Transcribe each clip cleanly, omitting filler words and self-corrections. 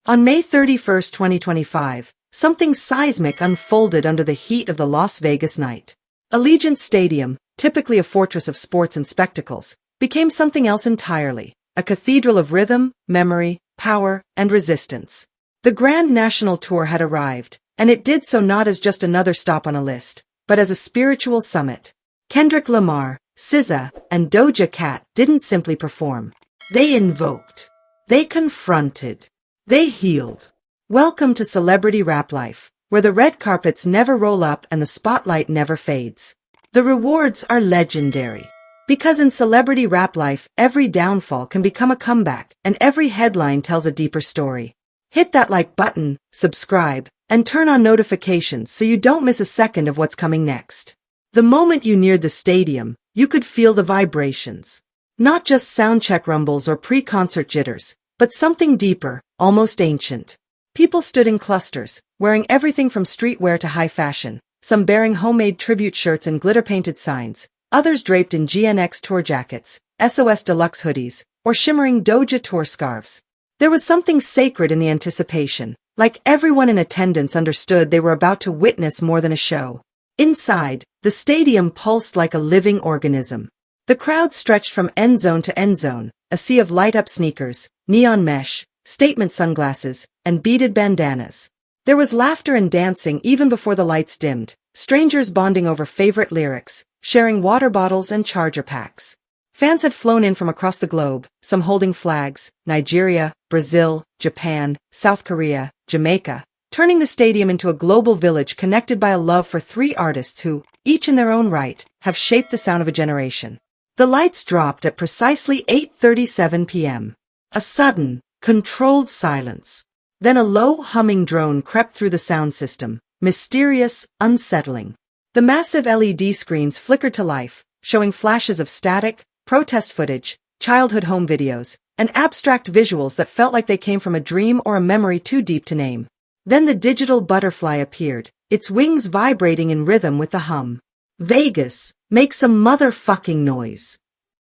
On May 31, 2025, something seismic unfolded under the heat of the Las Vegas night. Allegiant Stadium, typically a fortress of sports and spectacles, became something else entirely, a cathedral of rhythm, memory, power, and resistance. The Grand National Tour had arrived, and it did so not as just another stop on a list, but as a spiritual summit. Kendrick Lamar, SZA, and Doja Cat didn't simply perform. They invoked. They confronted. They healed. Welcome to celebrity rap life, where the red carpets never roll up and the spotlight never fades. The rewards are legendary. Because in celebrity rap life, every downfall can become a comeback, and every headline tells a deeper story. Hit that like button, subscribe, and turn on notifications so you don't miss a second of what's coming next. The moment you neared the stadium, you could feel the vibrations. Not just soundcheck rumbles or pre-concert jitters, but something deeper, almost ancient. People stood in clusters, wearing everything from streetwear to high fashion, some bearing homemade tribute shirts and glitter-painted signs, others draped in GNX tour jackets, SOS Deluxe hoodies, or shimmering Doja tour scarves. There was something sacred in the anticipation, like everyone in attendance understood they were about to witness more than a show. Inside, the stadium pulsed like a living organism. The crowd stretched from end zone to end zone, a sea of light-up sneakers, neon mesh, statement sunglasses, and beaded bandanas. There was laughter and dancing even before the lights dimmed, strangers bonding over favorite lyrics, sharing water bottles and charger packs. Fans had flown in from across the globe, some holding flags, Nigeria, Brazil, Japan, South Korea, Jamaica, turning the stadium into a global village connected by a love for three artists who, each in their own right, have shaped the sound of a generation. The lights dropped at precisely 8:37 p.m. A sudden, controlled silence. Then a low humming drone crept through the sound system, mysterious, unsettling. The massive LED screens flickered to life, showing flashes of static, protest footage, childhood home videos, and abstract visuals that felt like they came from a dream or a memory too deep to name. Then the digital butterfly appeared, its wings vibrating in rhythm with the hum. Vegas, make some motherfucking noise.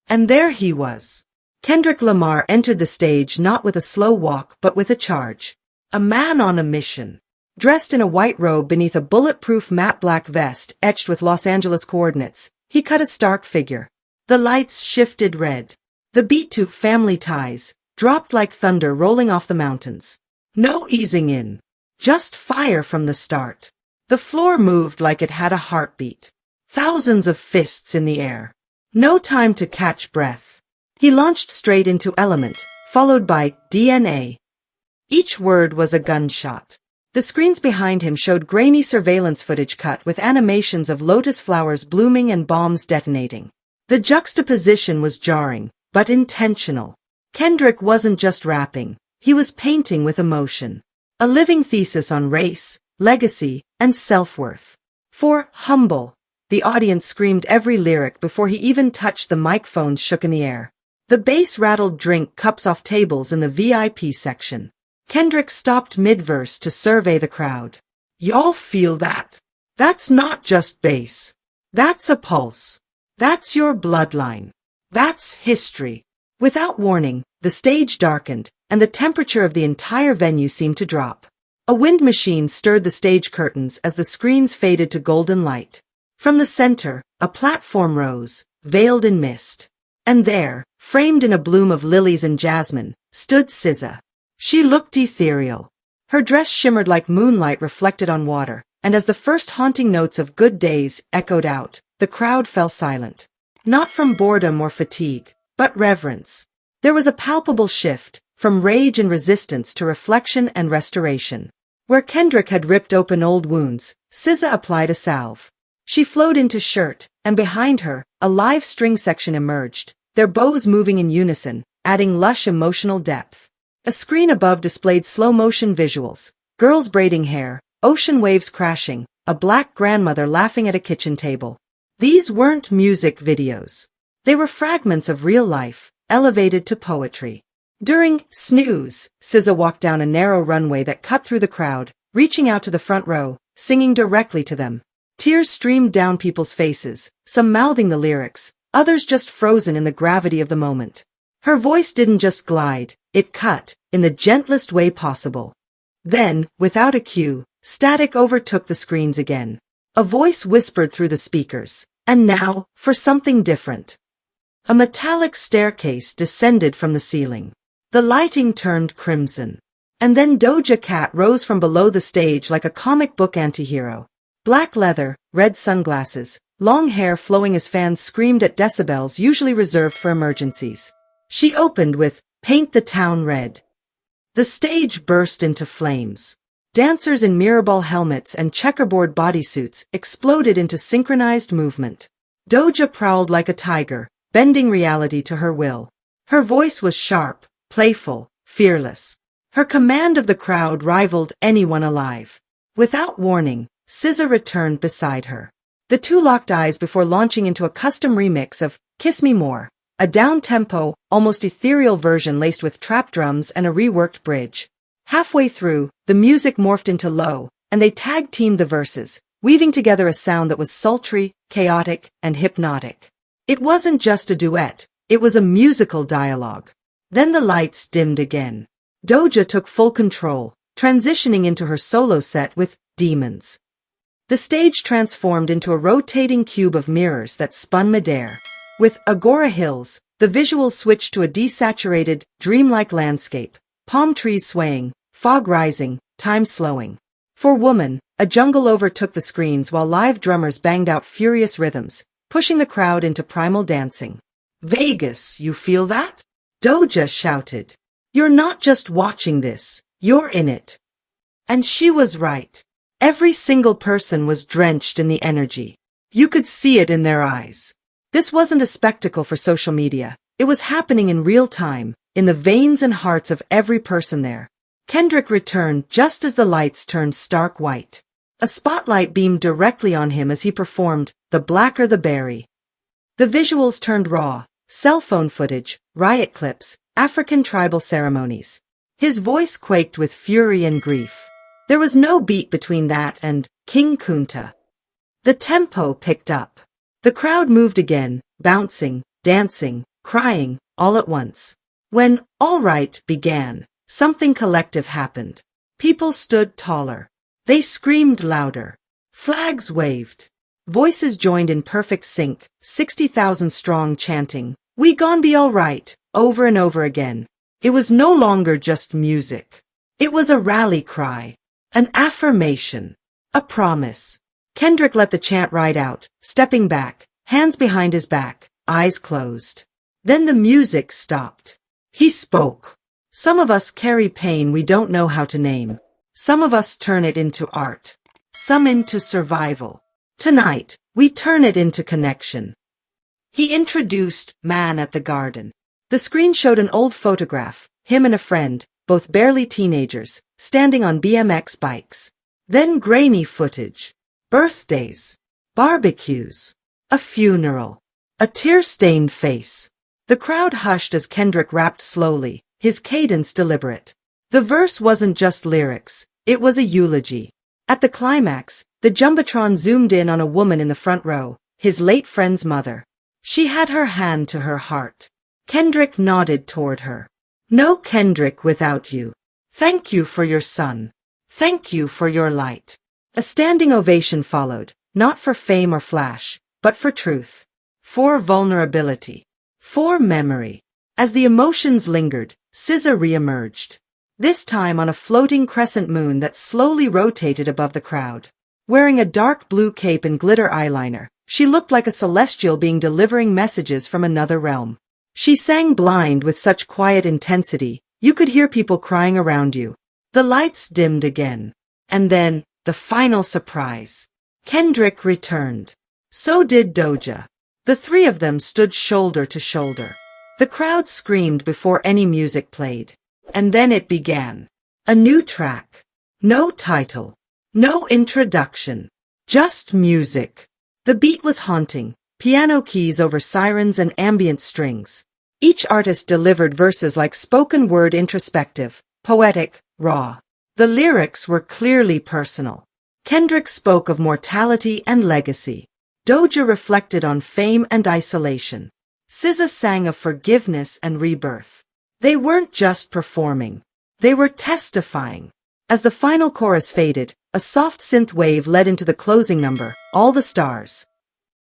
And there he was. Kendrick Lamar entered the stage not with a slow walk but with a charge. A man on a mission. Dressed in a white robe beneath a bulletproof matte black vest etched with Los Angeles coordinates, he cut a stark figure. The lights shifted red. The beat to Family Ties dropped like thunder rolling off the mountains. No easing in. Just fire from the start. The floor moved like it had a heartbeat. Thousands of fists in the air. No time to catch breath. He launched straight into Element, followed by DNA. Each word was a gunshot. The screens behind him showed grainy surveillance footage cut with animations of lotus flowers blooming and bombs detonating. The juxtaposition was jarring, but intentional. Kendrick wasn't just rapping, he was painting with emotion. A living thesis on race, legacy, and self-worth. For humble, the audience screamed every lyric before he even touched the mic. Phones shook in the air. The bass rattled drink cups off tables in the VIP section. Kendrick stopped mid-verse to survey the crowd. Y'all feel that? That's not just bass. That's a pulse. That's your bloodline. That's history. Without warning, the stage darkened, and the temperature of the entire venue seemed to drop. A wind machine stirred the stage curtains as the screens faded to golden light. From the center, a platform rose, veiled in mist. And there, framed in a bloom of lilies and jasmine, stood SZA. She looked ethereal. Her dress shimmered like moonlight reflected on water, and as the first haunting notes of Good Days echoed out, the crowd fell silent. Not from boredom or fatigue, but reverence. There was a palpable shift, from rage and resistance to reflection and restoration. Where Kendrick had ripped open old wounds, SZA applied a salve. She flowed into shirt, and behind her, a live string section emerged, their bows moving in unison, adding lush emotional depth. A screen above displayed slow-motion visuals, girls braiding hair, ocean waves crashing, a black grandmother laughing at a kitchen table. These weren't music videos. They were fragments of real life, elevated to poetry. During Snooze, SZA walked down a narrow runway that cut through the crowd, reaching out to the front row, singing directly to them. Tears streamed down people's faces, some mouthing the lyrics, others just frozen in the gravity of the moment. Her voice didn't just glide, it cut, in the gentlest way possible. Then, without a cue, static overtook the screens again. A voice whispered through the speakers, "And now, for something different." A metallic staircase descended from the ceiling. The lighting turned crimson. And then Doja Cat rose from below the stage like a comic book antihero. Black leather, red sunglasses, long hair flowing as fans screamed at decibels usually reserved for emergencies. She opened with, "Paint the Town Red." The stage burst into flames. Dancers in mirrorball helmets and checkerboard bodysuits exploded into synchronized movement. Doja prowled like a tiger, bending reality to her will. Her voice was sharp, playful, fearless. Her command of the crowd rivaled anyone alive. Without warning, SZA returned beside her. The two locked eyes before launching into a custom remix of "Kiss Me More," a down-tempo, almost ethereal version laced with trap drums and a reworked bridge. Halfway through, the music morphed into low, and they tag-teamed the verses, weaving together a sound that was sultry, chaotic, and hypnotic. It wasn't just a duet, it was a musical dialogue. Then the lights dimmed again. Doja took full control, transitioning into her solo set with "Demons." The stage transformed into a rotating cube of mirrors that spun midair. With "Agora Hills," the visuals switched to a desaturated, dreamlike landscape, palm trees swaying, fog rising, time slowing. For "Woman," a jungle overtook the screens while live drummers banged out furious rhythms, pushing the crowd into primal dancing. "Vegas, you feel that?" Doja shouted. "You're not just watching this, you're in it." And she was right. Every single person was drenched in the energy. You could see it in their eyes. This wasn't a spectacle for social media. It was happening in real time, in the veins and hearts of every person there. Kendrick returned just as the lights turned stark white. A spotlight beamed directly on him as he performed "The Blacker the Berry." The visuals turned raw, cell phone footage, riot clips, African tribal ceremonies. His voice quaked with fury and grief. There was no beat between that and "King Kunta." The tempo picked up. The crowd moved again, bouncing, dancing, crying, all at once. When "All Right" began, something collective happened. People stood taller. They screamed louder. Flags waved. Voices joined in perfect sync, 60,000 strong chanting, "We gon' be all right," over and over again. It was no longer just music. It was a rally cry. An affirmation. A promise. Kendrick let the chant ride out, stepping back, hands behind his back, eyes closed. Then the music stopped. He spoke. "Some of us carry pain we don't know how to name. Some of us turn it into art. Some into survival. Tonight, we turn it into connection." He introduced "Man at the Garden." The screen showed an old photograph, him and a friend, both barely teenagers, standing on BMX bikes. Then grainy footage. Birthdays. Barbecues. A funeral. A tear-stained face. The crowd hushed as Kendrick rapped slowly, his cadence deliberate. The verse wasn't just lyrics, it was a eulogy. At the climax, the Jumbotron zoomed in on a woman in the front row, his late friend's mother. She had her hand to her heart. Kendrick nodded toward her. "No Kendrick without you. Thank you for your son. Thank you for your light." A standing ovation followed, not for fame or flash, but for truth. For vulnerability. For memory. As the emotions lingered, SZA re-emerged. This time on a floating crescent moon that slowly rotated above the crowd. Wearing a dark blue cape and glitter eyeliner, she looked like a celestial being delivering messages from another realm. She sang Blind with such quiet intensity, you could hear people crying around you. The lights dimmed again. And then, the final surprise. Kendrick returned. So did Doja. The three of them stood shoulder to shoulder. The crowd screamed before any music played. And then it began. A new track. No title. No introduction. Just music. The beat was haunting. Piano keys over sirens and ambient strings. Each artist delivered verses like spoken word, introspective, poetic, raw. The lyrics were clearly personal. Kendrick spoke of mortality and legacy. Doja reflected on fame and isolation. SZA sang of forgiveness and rebirth. They weren't just performing. They were testifying. As the final chorus faded, a soft synth wave led into the closing number, All the Stars.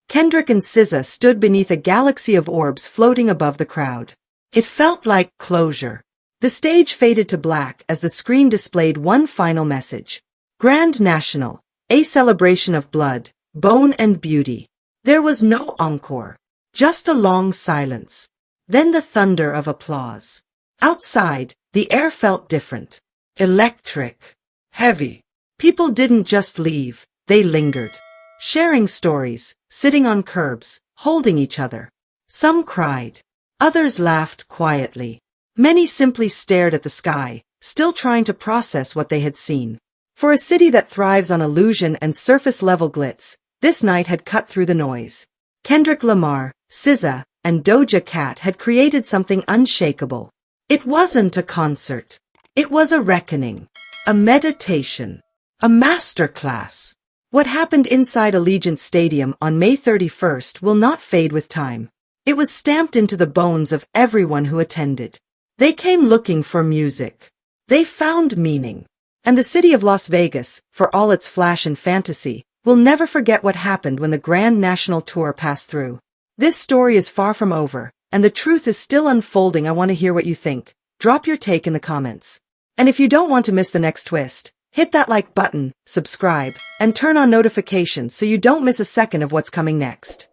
Kendrick and SZA stood beneath a galaxy of orbs floating above the crowd. It felt like closure. The stage faded to black as the screen displayed one final message. Grand National, a celebration of blood, bone and beauty. There was no encore. Just a long silence. Then the thunder of applause. Outside, the air felt different. Electric. Heavy. People didn't just leave, they lingered. Sharing stories, sitting on curbs, holding each other. Some cried. Others laughed quietly. Many simply stared at the sky, still trying to process what they had seen. For a city that thrives on illusion and surface-level glitz, this night had cut through the noise. Kendrick Lamar, SZA, and Doja Cat had created something unshakable. It wasn't a concert. It was a reckoning. A meditation. A masterclass. What happened inside Allegiant Stadium on May 31st will not fade with time. It was stamped into the bones of everyone who attended. They came looking for music. They found meaning. And the city of Las Vegas, for all its flash and fantasy, will never forget what happened when the Grand National Tour passed through. This story is far from over, and the truth is still unfolding. I want to hear what you think. Drop your take in the comments. And if you don't want to miss the next twist, hit that like button, subscribe, and turn on notifications so you don't miss a second of what's coming next.